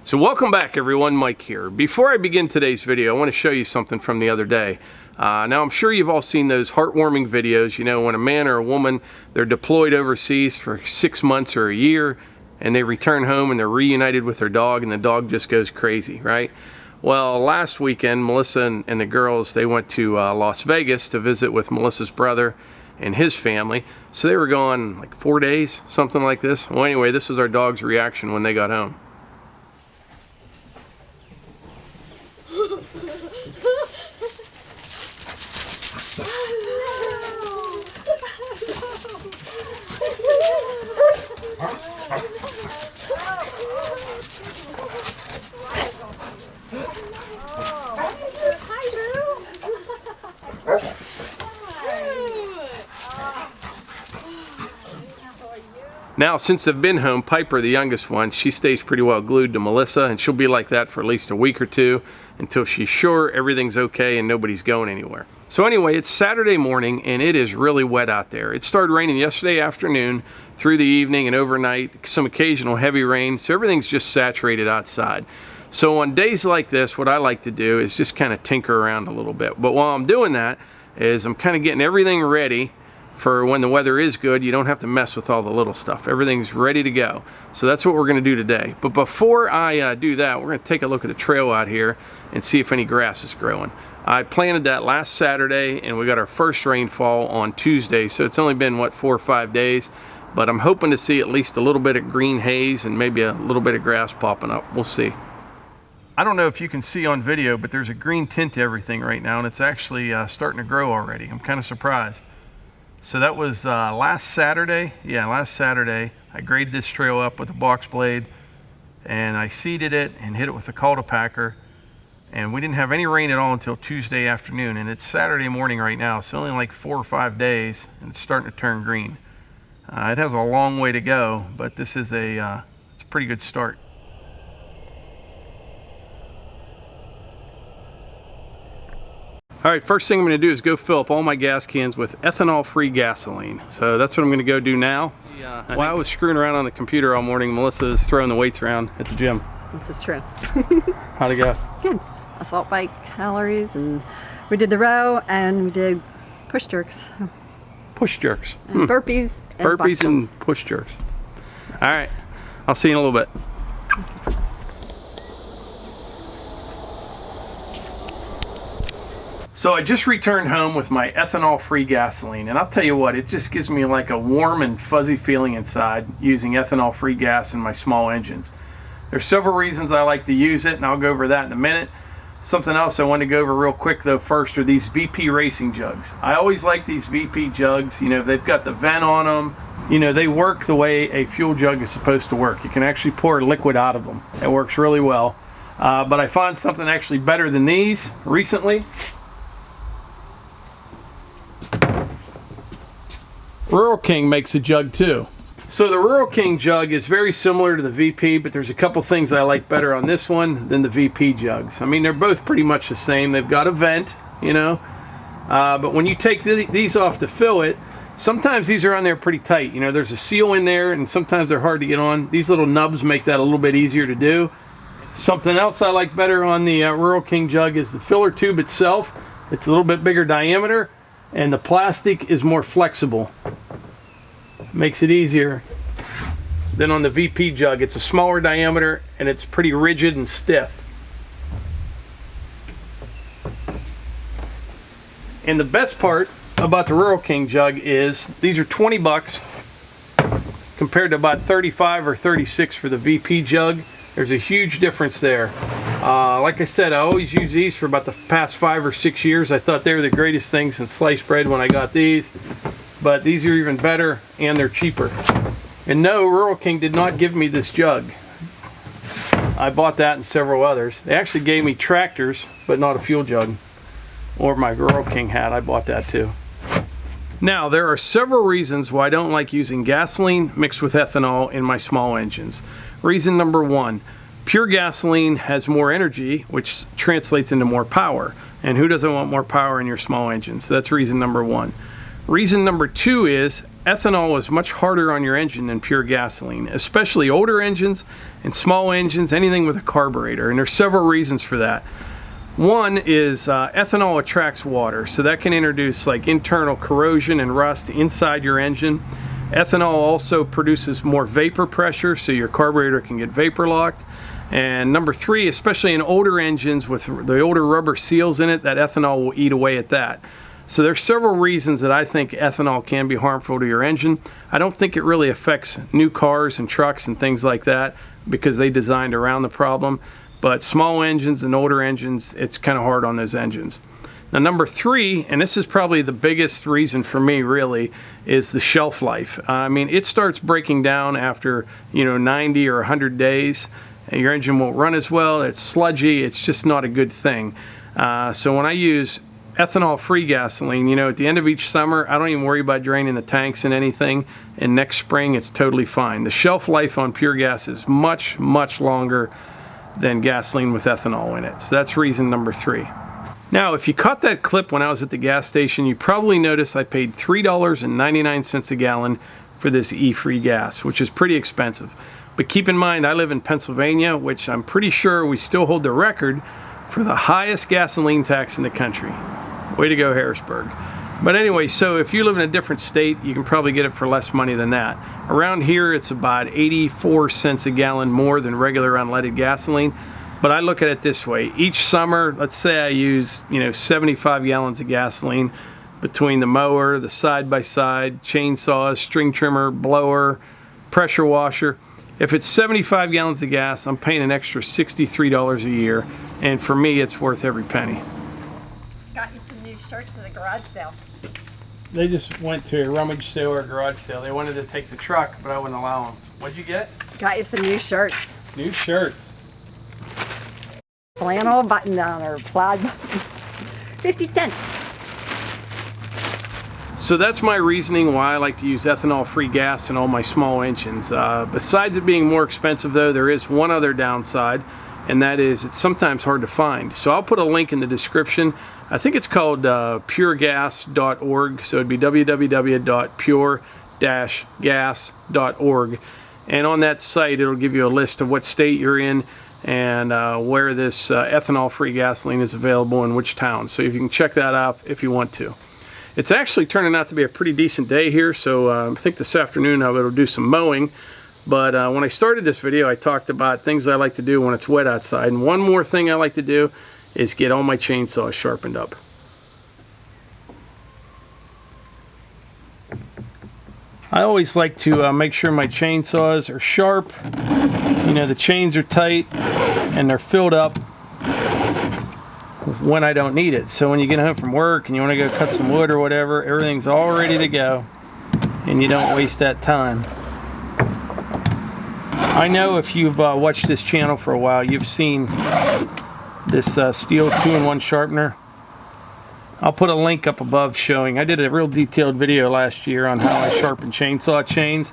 So welcome back everyone, Mike here. Before I begin today's video, I want to show you something from the other day. Now I'm sure you've all seen those heartwarming videos, you know, when a man or a woman, they're deployed overseas for 6 months or a year, and they return home and they're reunited with their dog, and the dog just goes crazy, right? Well, last weekend, Melissa and the girls, they went to Las Vegas to visit with Melissa's brother and his family. So they were gone like 4 days, something like this. Well, anyway, this was our dog's reaction when they got home. Now, since they've been home, Piper, the youngest one, she stays pretty well glued to Melissa, and she'll be like that for at least a week or two until she's sure everything's okay and nobody's going anywhere. So anyway, it's Saturday morning and it is really wet out there. It started raining yesterday afternoon through the evening and overnight, some occasional heavy rain, so everything's just saturated outside. So on days like this, what I like to do is just kind of tinker around a little bit. But while I'm doing that, is I'm kind of getting everything ready for when the weather is good. You don't have to mess with all the little stuff. Everything's ready to go. So that's what we're going to do today. But before I do that, we're going to take a look at the trail out here and see if any grass is growing. I planted that last Saturday and we got our first rainfall on Tuesday, so it's only been, what, 4 or 5 days. But I'm hoping to see at least a little bit of green haze and maybe a little bit of grass popping up. We'll see. I don't know if you can see on video, but there's a green tint to everything right now, and it's actually starting to grow already. I'm kind of surprised. So that was last Saturday. Yeah, last Saturday I graded this trail up with a box blade and I seeded it and hit it with a cultipacker, and we didn't have any rain at all until Tuesday afternoon, and it's Saturday morning right now, so only like 4 or 5 days and it's starting to turn green. It has a long way to go, but this is it's a pretty good start. Alright, first thing I'm going to do is go fill up all my gas cans with ethanol free gasoline. So that's what I'm going to go do now. While I was screwing around on the computer all morning, Melissa is throwing the weights around at the gym. This is true. How'd it go? Good. Assault bike calories, and we did the row and we did push jerks. Push jerks. And burpees. And burpees and push jerks. Alright, I'll see you in a little bit. So I just returned home with my ethanol free gasoline, and I'll tell you what, it just gives me like a warm and fuzzy feeling inside using ethanol free gas in my small engines. There's several reasons I like to use it, and I'll go over that in a minute. Something else I want to go over real quick though first are these VP racing jugs. I always like these VP jugs. You know, they've got the vent on them. You know, they work the way a fuel jug is supposed to work. You can actually pour liquid out of them. It works really well. But I found something actually better than these recently. Rural King makes a jug too. So the Rural King jug is very similar to the VP, but there's a couple things I like better on this one than the VP jugs. I mean, they're both pretty much the same. They've got a vent, you know, but when you take these off to fill it, sometimes these are on there pretty tight. You know, there's a seal in there and sometimes they're hard to get on. These little nubs make that a little bit easier to do. Something else I like better on the Rural King jug is the filler tube itself. It's a little bit bigger diameter, and the plastic is more flexible. Makes it easier than on the VP jug. It's a smaller diameter and it's pretty rigid and stiff. And the best part about the Rural King jug is these are 20 bucks compared to about 35 or 36 for the VP jug. There's a huge difference there. Like I said, I always use these for about the past 5 or 6 years. I thought they were the greatest things in sliced bread when I got these, but these are even better and they're cheaper. And no, Rural King did not give me this jug. I bought that and several others. They actually gave me tractors, but not a fuel jug. Or my Rural King hat, I bought that too. Now, there are several reasons why I don't like using gasoline mixed with ethanol in my small engines. Reason number one, pure gasoline has more energy, which translates into more power. And who doesn't want more power in your small engines? So that's reason number one. Reason number two is ethanol is much harder on your engine than pure gasoline, especially older engines and small engines, anything with a carburetor. And there's several reasons for that. One is ethanol attracts water, so that can introduce like internal corrosion and rust inside your engine. Ethanol also produces more vapor pressure, so your carburetor can get vapor locked. And number three, especially in older engines with the older rubber seals in it, that ethanol will eat away at that. So there's several reasons that I think ethanol can be harmful to your engine. I don't think it really affects new cars and trucks and things like that because they designed around the problem. But small engines and older engines, it's kind of hard on those engines. Now number three, and this is probably the biggest reason for me really, is the shelf life. I mean, it starts breaking down after 90 or 100 days. And your engine won't run as well, it's sludgy, it's just not a good thing. So when I use ethanol free gasoline, at the end of each summer, I don't even worry about draining the tanks and anything, and next spring it's totally fine. The shelf life on pure gas is much, much longer than gasoline with ethanol in it. So that's reason number three. Now, if you caught that clip when I was at the gas station, you probably noticed I paid $3.99 a gallon for this E-free gas, which is pretty expensive. But keep in mind, I live in Pennsylvania, which I'm pretty sure we still hold the record for the highest gasoline tax in the country. Way to go, Harrisburg. But anyway, so if you live in a different state, you can probably get it for less money than that. Around here, it's about 84 cents a gallon more than regular unleaded gasoline. But I look at it this way. Each summer, let's say I use 75 gallons of gasoline between the mower, the side-by-side, chainsaws, string trimmer, blower, pressure washer. If it's 75 gallons of gas, I'm paying an extra $63 a year, and for me, it's worth every penny. Got you some new shirts at the garage sale. They just went to a rummage sale or a garage sale. They wanted to take the truck, but I wouldn't allow them. What'd you get? Got you some new shirts. New shirts. Flannel button down or plaid button. 50 cents. So that's my reasoning why I like to use ethanol-free gas in all my small engines. Besides it being more expensive though, there is one other downside, and that is it's sometimes hard to find. So I'll put a link in the description. I think it's called puregas.org, so it'd be www.pure-gas.org. And on that site, it'll give you a list of what state you're in and where this ethanol-free gasoline is available in which town. So you can check that out if you want to. It's actually turning out to be a pretty decent day here, so I think this afternoon I will do some mowing. But when I started this video, I talked about things I like to do when it's wet outside. And one more thing I like to do is get all my chainsaws sharpened up. I always like to make sure my chainsaws are sharp, the chains are tight, and they're filled up when I don't need it. So when you get home from work and you want to go cut some wood or whatever, everything's all ready to go and you don't waste that time. I know if you've watched this channel for a while, you've seen this Stihl 2-in-1 sharpener. I'll put a link up above showing. I did a real detailed video last year on how I sharpen chainsaw chains,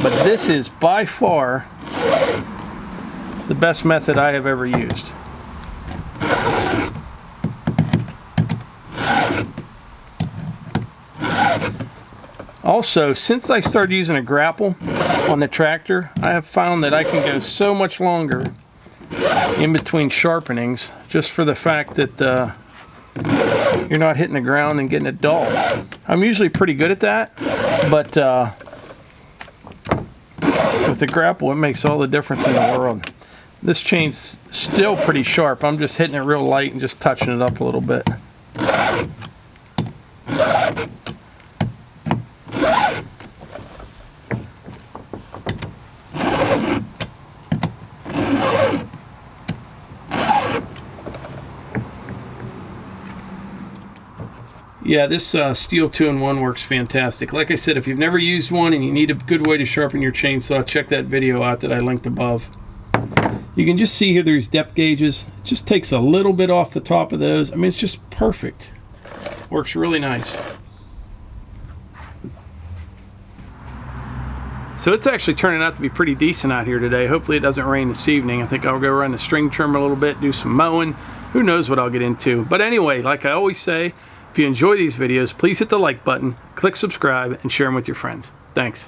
but this is by far the best method I have ever used. Also, since I started using a grapple on the tractor, I have found that I can go so much longer in between sharpenings just for the fact that you're not hitting the ground and getting it dull. I'm usually pretty good at that, but with the grapple, it makes all the difference in the world. This chain's still pretty sharp. I'm just hitting it real light and just touching it up a little bit. Yeah, this Stihl 2-in-1 works fantastic. Like I said, if you've never used one and you need a good way to sharpen your chainsaw, check that video out that I linked above. You can just see here there's depth gauges. It just takes a little bit off the top of those. I mean, it's just perfect. Works really nice. So it's actually turning out to be pretty decent out here today. Hopefully it doesn't rain this evening. I think I'll go run the string trimmer a little bit, do some mowing. Who knows what I'll get into. But anyway, like I always say, if If you enjoy these videos, please hit the like button, click subscribe, and share them with your friends. Thanks.